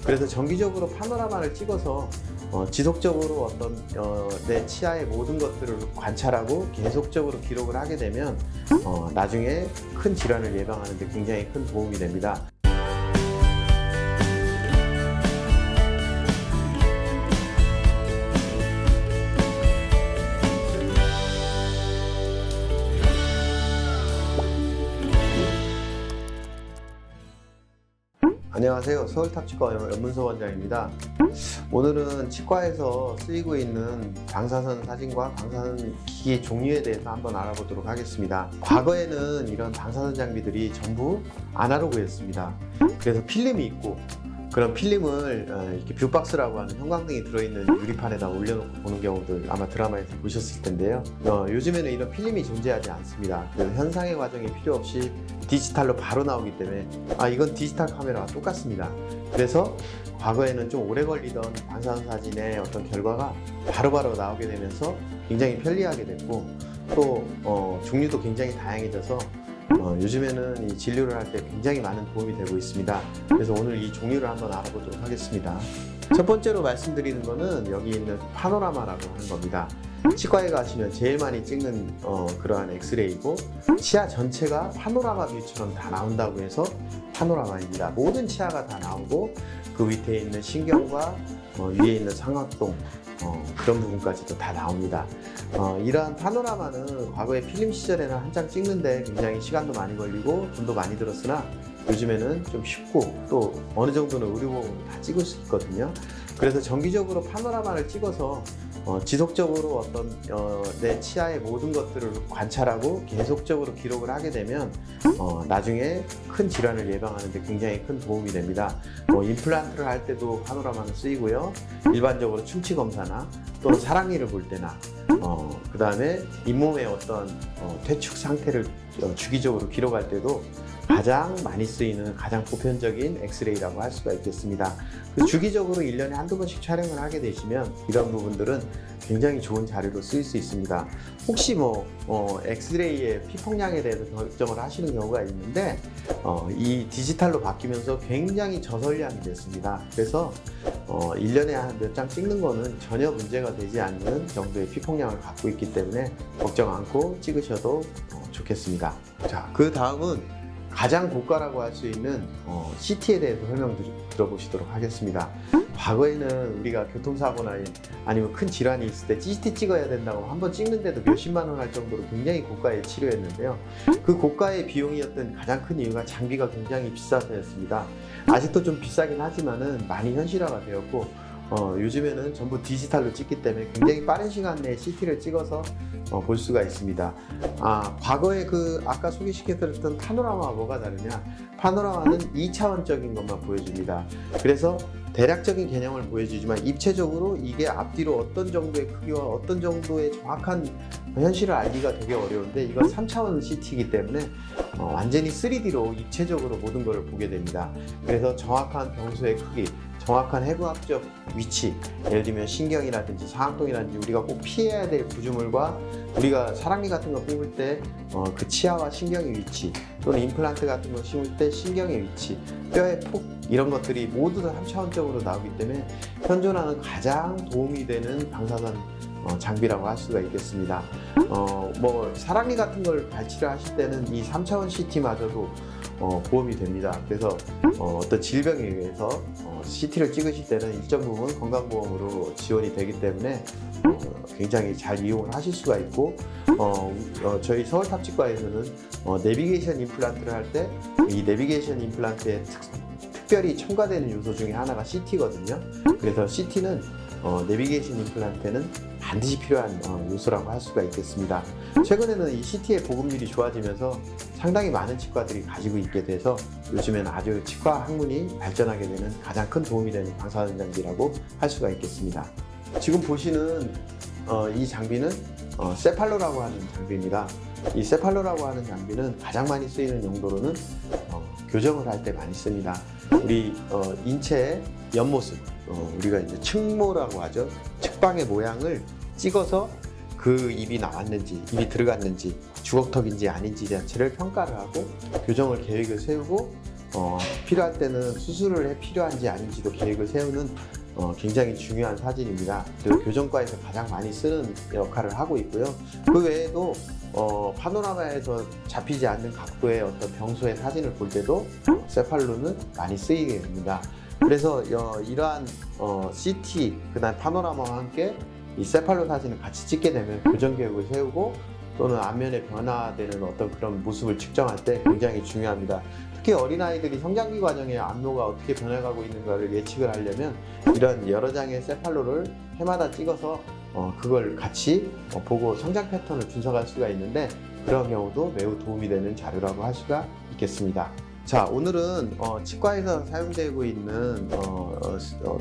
그래서 정기적으로 파노라마를 찍어서 지속적으로 어떤 내 치아의 모든 것들을 관찰하고 계속적으로 기록을 하게 되면 나중에 큰 질환을 예방하는 데 굉장히 큰 도움이 됩니다. 안녕하세요. 서울탑치과 연문서 원장입니다. 오늘은 치과에서 쓰이고 있는 방사선 사진과 방사선 기기 종류에 대해서 한번 알아보도록 하겠습니다. 과거에는 이런 방사선 장비들이 전부 아날로그였습니다. 그래서 필름이 있고 그런 필름을 이렇게 뷰박스라고 하는 형광등이 들어있는 유리판에다 올려놓고 보는 경우들 아마 드라마에서 보셨을 텐데요. 요즘에는 이런 필름이 존재하지 않습니다. 그래서 현상의 과정이 필요 없이 디지털로 바로 나오기 때문에 이건 디지털 카메라와 똑같습니다. 그래서 과거에는 좀 오래 걸리던 방사선 사진의 어떤 결과가 바로바로 나오게 되면서 굉장히 편리하게 됐고 또 종류도 굉장히 다양해져서 요즘에는 이 진료를 할 때 굉장히 많은 도움이 되고 있습니다. 그래서 오늘 이 종류를 한번 알아보도록 하겠습니다. 첫 번째로 말씀드리는 거는 여기 있는 파노라마라고 하는 겁니다. 치과에 가시면 제일 많이 찍는 그러한 엑스레이고 치아 전체가 파노라마 뷰처럼 다 나온다고 해서 파노라마입니다. 모든 치아가 다 나오고 그 밑에 있는 신경과 위에 있는 상악동 그런 부분까지도 다 나옵니다. 이러한 파노라마는 과거에 필름 시절에는 한 장 찍는데 굉장히 시간도 많이 걸리고 돈도 많이 들었으나 요즘에는 좀 쉽고 또 어느 정도는 의료보험으로 다 찍을 수 있거든요. 그래서 정기적으로 파노라마를 찍어서 지속적으로 어떤 내 치아의 모든 것들을 관찰하고 계속적으로 기록을 하게 되면 나중에 큰 질환을 예방하는 데 굉장히 큰 도움이 됩니다. 임플란트를 할 때도 파노라마는 쓰이고요. 일반적으로 충치 검사나 또는 사랑니를 볼 때나 그 다음에 잇몸의 어떤 퇴축 상태를 주기적으로 기록할 때도 가장 많이 쓰이는 가장 보편적인 엑스레이라고 할 수가 있겠습니다. 주기적으로 1년에 한두 번씩 촬영을 하게 되시면 이런 부분들은 굉장히 좋은 자료로 쓰일 수 있습니다. 혹시 엑스레이의 피폭량에 대해서 결정을 하시는 경우가 있는데 이 디지털로 바뀌면서 굉장히 저설량이 됐습니다. 그래서 1년에 한 몇 장 찍는 거는 전혀 문제가 되지 않는 정도의 피폭량을 갖고 있기 때문에 걱정 않고 찍으셔도 좋겠습니다. 자, 그 다음은 가장 고가라고 할 수 있는 CT에 대해서 설명 들어보시도록 하겠습니다. 과거에는 우리가 교통사고나 아니면 큰 질환이 있을 때 CT 찍어야 된다고 한번 찍는데도 몇십만 원 할 정도로 굉장히 고가의 치료였는데요. 그 고가의 비용이었던 가장 큰 이유가 장비가 굉장히 비싸서였습니다. 아직도 좀 비싸긴 하지만은 많이 현실화가 되었고 요즘에는 전부 디지털로 찍기 때문에 굉장히 빠른 시간 내에 CT를 찍어서 볼 수가 있습니다. 과거에 아까 소개시켜드렸던 파노라마와 뭐가 다르냐? 파노라마는 2차원적인 것만 보여줍니다. 그래서 대략적인 개념을 보여주지만 입체적으로 이게 앞뒤로 어떤 정도의 크기와 어떤 정도의 정확한 현실을 알기가 되게 어려운데 이건 3차원 CT이기 때문에 완전히 3D로 입체적으로 모든 것을 보게 됩니다. 그래서 정확한 병소의 크기, 정확한 해부학적 위치, 예를 들면 신경이라든지 상악동이라든지 우리가 꼭 피해야 될 구조물과 우리가 사랑니 같은 거 뽑을 때 그 치아와 신경의 위치 또는 임플란트 같은 거 심을 때 신경의 위치, 뼈의 폭 이런 것들이 모두 다 3차원적으로 나오기 때문에 현존하는 가장 도움이 되는 방사선 장비라고 할 수가 있겠습니다. 사랑니 같은 걸 발치를 하실 때는 이 3차원 CT마저도 보험이 됩니다. 그래서 어떤 질병에 의해서 CT를 찍으실 때는 일정 부분 건강보험으로 지원이 되기 때문에 굉장히 잘 이용을 하실 수가 있고 저희 서울탑치과에서는 내비게이션 임플란트를 할 때 이 내비게이션 임플란트에 특별히 첨가되는 요소 중에 하나가 CT거든요. 그래서 CT는 내비게이션 임플란트에는 반드시 필요한 요소라고 할 수가 있겠습니다. 최근에는 이 CT의 보급률이 좋아지면서 상당히 많은 치과들이 가지고 있게 돼서 요즘에는 아주 치과 학문이 발전하게 되는 가장 큰 도움이 되는 방사선 장비라고 할 수가 있겠습니다. 지금 보시는 이 장비는 세팔로라고 하는 장비입니다. 이 세팔로라고 하는 장비는 가장 많이 쓰이는 용도로는 교정을 할 때 많이 씁니다. 우리 인체의 옆모습, 우리가 이제 측모라고 하죠. 측방의 모양을 찍어서 그 입이 나왔는지, 입이 들어갔는지, 주걱턱인지 아닌지 자체를 평가를 하고 교정을 계획을 세우고 필요할 때는 수술을 해 필요한지 아닌지도 계획을 세우는 굉장히 중요한 사진입니다. 그리고 교정과에서 가장 많이 쓰는 역할을 하고 있고요. 그 외에도 파노라마에서 잡히지 않는 각도의 어떤 병소의 사진을 볼 때도 세팔로는 많이 쓰이게 됩니다. 그래서 이러한 CT, 그다음 파노라마와 함께 이 세팔로 사진을 같이 찍게 되면 교정 계획을 세우고 또는 안면에 변화되는 어떤 그런 모습을 측정할 때 굉장히 중요합니다. 특히 어린아이들이 성장기 과정에 안로가 어떻게 변해가고 있는가를 예측을 하려면 이런 여러 장의 세팔로를 해마다 찍어서 그걸 같이 보고 성장 패턴을 분석할 수가 있는데 그런 경우도 매우 도움이 되는 자료라고 할 수가 있겠습니다. 자, 오늘은 치과에서 사용되고 있는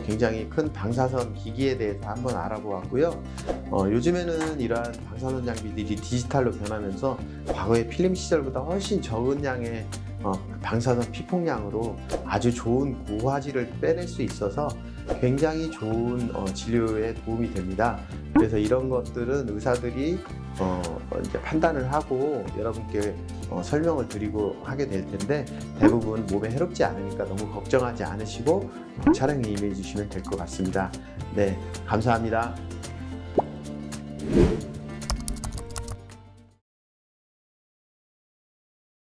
굉장히 큰 방사선 기기에 대해서 한번 알아보았고요. 요즘에는 이러한 방사선 장비들이 디지털로 변하면서 과거의 필름 시절보다 훨씬 적은 양의 방사선 피폭량으로 아주 좋은 고화질을 빼낼 수 있어서 굉장히 좋은 진료에 도움이 됩니다. 그래서 이런 것들은 의사들이 이제 판단을 하고 여러분께 설명을 드리고 하게 될 텐데 대부분 몸에 해롭지 않으니까 너무 걱정하지 않으시고 촬영에 임해 주시면 될 것 같습니다. 네, 감사합니다.